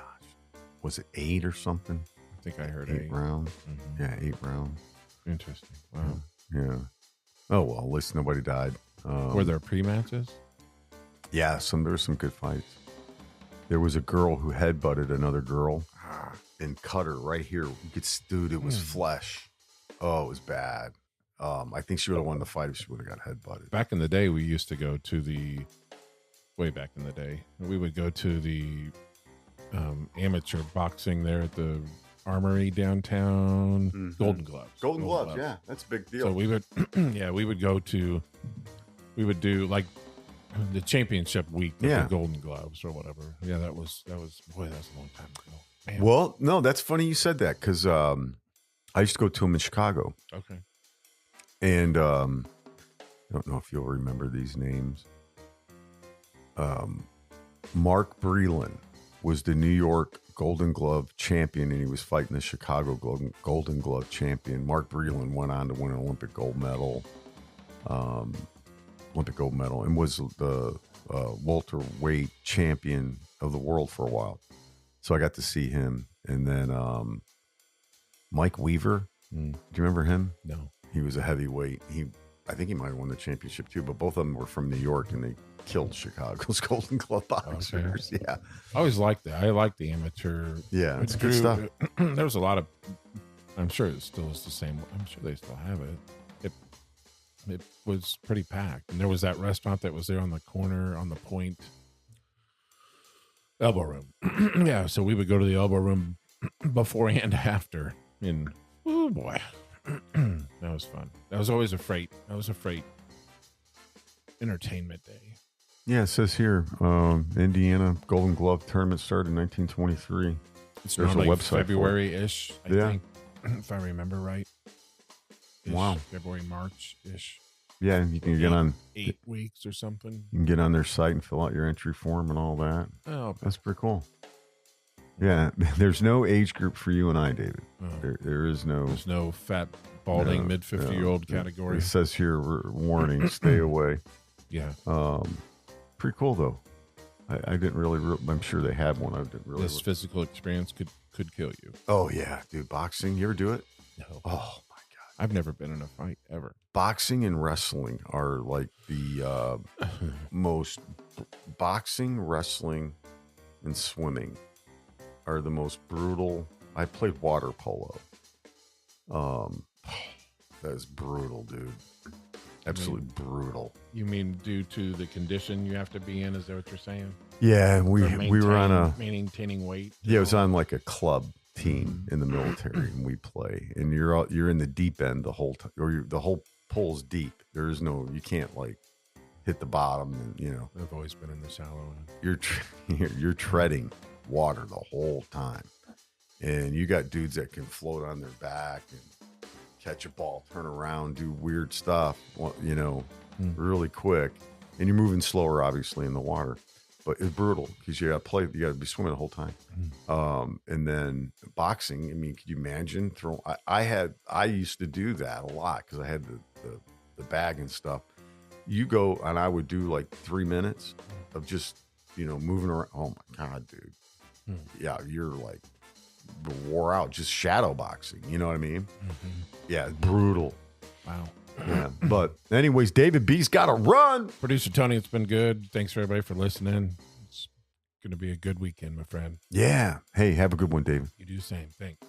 was it 8 or something? I think I heard 8 rounds. Mhm. Yeah, 8 rounds. Interesting. Wow. Yeah. Oh well, at least nobody died. Were there pre-matches? Yeah, there were some good fights. There was a girl who headbutted another girl and cut her right here. You could, dude, it was flesh. Oh, it was bad. I think she would have won the fight if she would have got headbutted. Back in the day, we used to go to way back in the day, we would go to the amateur boxing there at the Armory downtown. Mhm. Golden Gloves. Golden Gloves, yeah, that's a big deal. So we would, we would do like the championship week of Yeah. the Golden Gloves or whatever. Yeah, that was boy, that was a long time ago. Man. Well, no, that's funny you said that because I used to go to them in Chicago, Okay. and I don't know if you'll remember these names. Mark Breland was the New York Golden Glove champion, and he was fighting the Chicago Golden Glove champion. Mark Breland went on to win an Olympic gold medal, and was the welterweight champion of the world for a while. So I got to see him, and then Mike Weaver. Do you remember him? No. He was a heavyweight. I think he might have won the championship too, but both of them were from New York, and they killed Chicago's Golden Glove boxers. Okay. Yeah. I always liked that. I like the amateur. Yeah, it's It good grew- stuff. There was a lot of. I'm sure it still is the same. I'm sure they still have it. It was pretty packed, and there was that restaurant that was there on the corner on the point. Elbow Room. Yeah, so we would go to the Elbow Room before and after. And oh boy, that was fun. That was always a freight. That was a freight entertainment day. Yeah, it says here, Indiana Golden Glove tournament started in 1923. It's There's a normally website for it. February-ish, I Yeah. think, if I remember right. Wow. February, March-ish. Yeah, you can get on 8 weeks or something. you can get on their site and fill out your entry form and all that. Oh, That's pretty cool. Yeah, there's no age group for you and I, David. Oh. There is no. There's no fat, balding, mid 50-year-old category. It says here, warning, stay away. Yeah. Pretty cool though. I didn't really. I'm sure they had one. I didn't really. This physical experience could kill you. Oh yeah, dude. Boxing. You ever do it? No. Oh my god. I've never been in a fight ever. Boxing and wrestling are like the most. Boxing, wrestling, and swimming are the most brutal. I played water polo. That is brutal, dude. Absolutely brutal. You mean due to the condition you have to be in? Is that what you're saying? Yeah, we were on maintaining weight. Yeah, it was on like a club team in the military, and we play. And you're in the deep end the whole time, or the whole pool's deep. There is no, you can't like hit the bottom. And I've always been in the shallow end. you're treading water the whole time, and you got dudes that can float on their back and catch a ball, turn around, do weird stuff, really quick. And you're moving slower, obviously, in the water. But it's brutal because you got to be swimming the whole time. And then boxing, I mean, could you imagine throwing? I used to do that a lot because I had the bag and stuff. You go, and I would do like 3 minutes of just, moving around. Oh my God, dude. Yeah, you're like wore out, just shadow boxing. You know what I mean? Yeah, brutal. Wow. Yeah. But anyways, David B's got to run. Producer Tony, it's been good. Thanks for everybody for listening. It's going to be a good weekend, my friend. Yeah. Hey, have a good one, David. You do the same. Thanks.